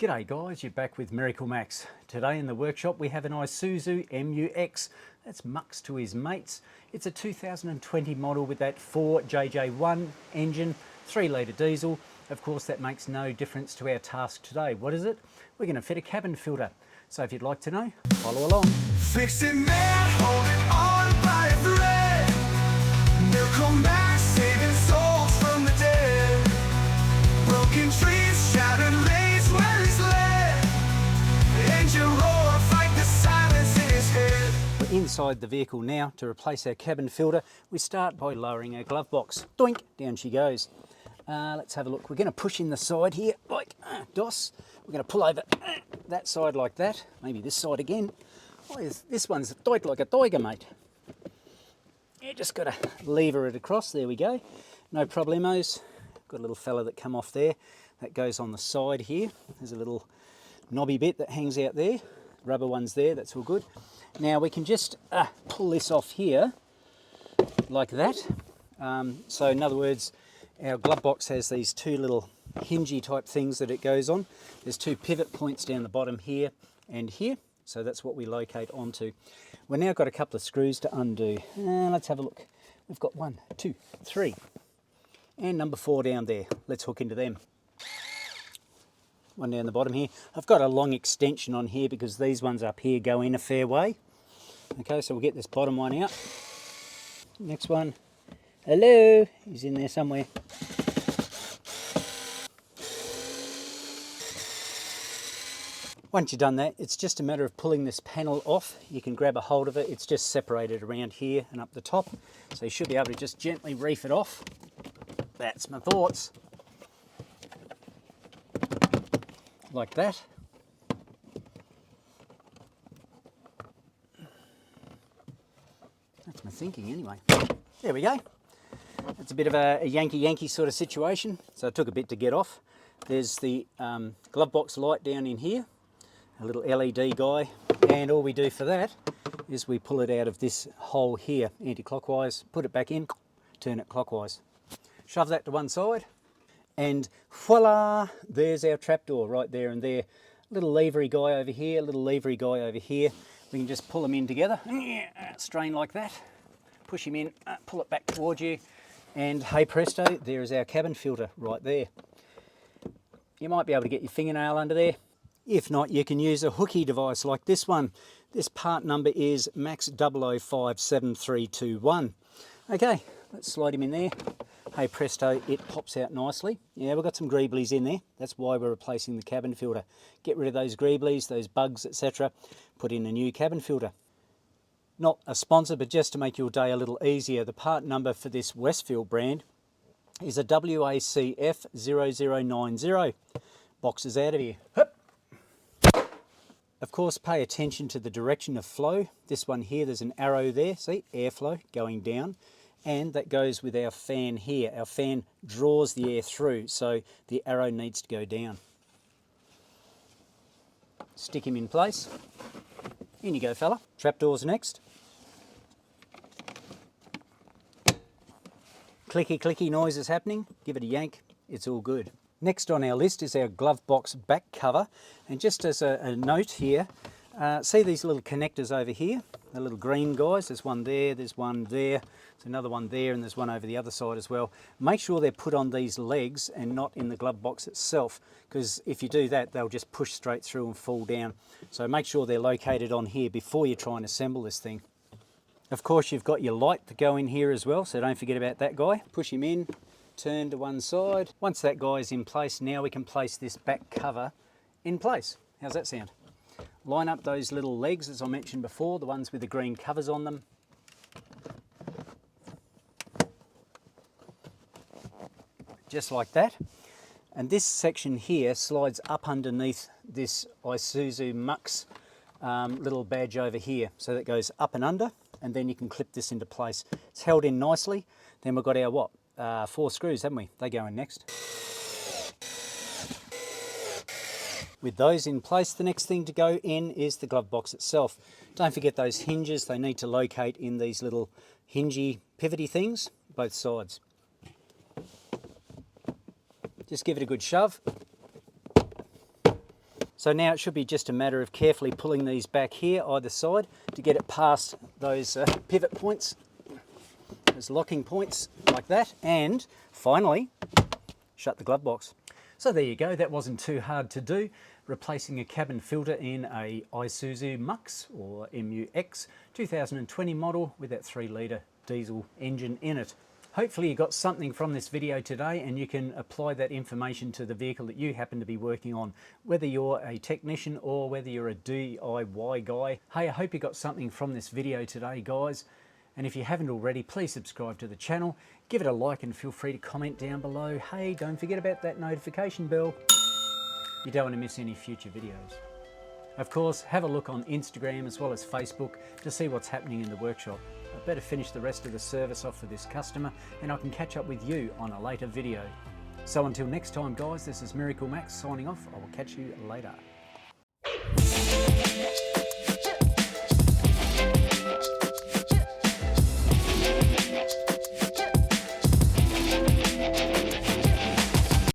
G'day guys, you're back with MiracleMAX. Today in the workshop we have an Isuzu MUX. That's Mux to his mates. It's a 2020 model with that 4JJ1 engine, 3 litre diesel. Of course that makes no difference to our task today. What is it? We're going to fit a cabin filter. So if you'd like to know, follow along. Fixing man, holding on by a thread. MiracleMAX, saving souls from the dead. Broken trees, shattered lanes where he's led. Engine roar, fight the silence in his head. We're inside the vehicle now. To replace our cabin filter, we start by lowering our glove box. Doink, down she goes. Let's have a look. We're going to push in the side here like DOS. We're going to pull over that side like that. Maybe this side again. Oh, this one's tight like a tiger, mate. You just got to lever it across. There we go. No problemos. Got a little fella that come off there. That goes on the side here. There's a little knobby bit that hangs out there. Rubber one's there. That's all good. Now we can just pull this off here like that. So in other words, our glove box has these two little hingy type things that it goes on. There's two pivot points down the bottom here and here. So that's what we locate onto. We've now got a couple of screws to undo. Let's have a look. We've got 1, 2, 3. And number 4 down there. Let's hook into them. One down the bottom here. I've got a long extension on here because these ones up here go in a fair way. Okay, so we'll get this bottom one out. Next one. Hello, he's in there somewhere. Once you've done that, it's just a matter of pulling this panel off. You can grab a hold of it. It's just separated around here and up the top. So you should be able to just gently reef it off. That's my thoughts. Like that. That's my thinking anyway. There we go. It's a bit of a Yankee sort of situation, so it took a bit to get off. There's the glove box light down in here, a little LED guy, and all we do for that is we pull it out of this hole here, anti-clockwise, put it back in, turn it clockwise. Shove that to one side, and voila, there's our trapdoor right there and there. Little levery guy over here, little levery guy over here. We can just pull them in together, strain like that, push him in, pull it back towards you, and hey presto, there is our cabin filter right there. You might be able to get your fingernail under there. If not, you can use a hooky device like this one. This part number is MAX 00573321. Okay, let's slide him in there. Hey presto, it pops out nicely. Yeah, we've got some greeblies in there. That's why we're replacing the cabin filter. Get rid of those greeblies, those bugs, etc. Put in a new cabin filter. Not a sponsor, but just to make your day a little easier, the part number for this Westfield brand is a WACF 0090. Box is out of here. Hup. Of course, pay attention to the direction of flow. This one here, there's an arrow there, see, airflow going down. And that goes with our fan here. Our fan draws the air through, so the arrow needs to go down. Stick him in place. In you go, fella. Trapdoors next. Clicky clicky noise is happening. Give it a yank. It's all good. Next on our list is our glove box back cover. And just as a note here, see these little connectors over here? The little green guys. There's one there, there's one there, there's another one there, and there's one over the other side as well. Make sure they're put on these legs and not in the glove box itself, because if you do that, they'll just push straight through and fall down. So make sure they're located on here before you try and assemble this thing. Of course, you've got your light to go in here as well, so don't forget about that guy. Push him in, turn to one side. Once that guy is in place, now we can place this back cover in place. How's that sound? Line up those little legs, as I mentioned before, the ones with the green covers on them. Just like that. And this section here slides up underneath this Isuzu MUX little badge over here. So that goes up and under, and then you can clip this into place. It's held in nicely. Then we've got our what? 4 screws, haven't we? They go in next. With those in place, the next thing to go in is the glove box itself. Don't forget those hinges. They need to locate in these little hingy, pivoty things, both sides. Just give it a good shove. So now it should be just a matter of carefully pulling these back here either side to get it past those pivot points, those locking points like that, and finally shut the glove box. So there you go, that wasn't too hard to do, replacing a cabin filter in a Isuzu MAX or MUX 2020 model with that 3-litre diesel engine in it. Hopefully you got something from this video today and you can apply that information to the vehicle that you happen to be working on, whether you're a technician or whether you're a DIY guy. Hey, I hope you got something from this video today, guys. And if you haven't already, please subscribe to the channel, give it a like and feel free to comment down below. Hey, don't forget about that notification bell. You don't want to miss any future videos. Of course, have a look on Instagram as well as Facebook to see what's happening in the workshop. I better finish the rest of the service off for this customer and I can catch up with you on a later video. So until next time guys, this is MiracleMAX signing off. I will catch you later.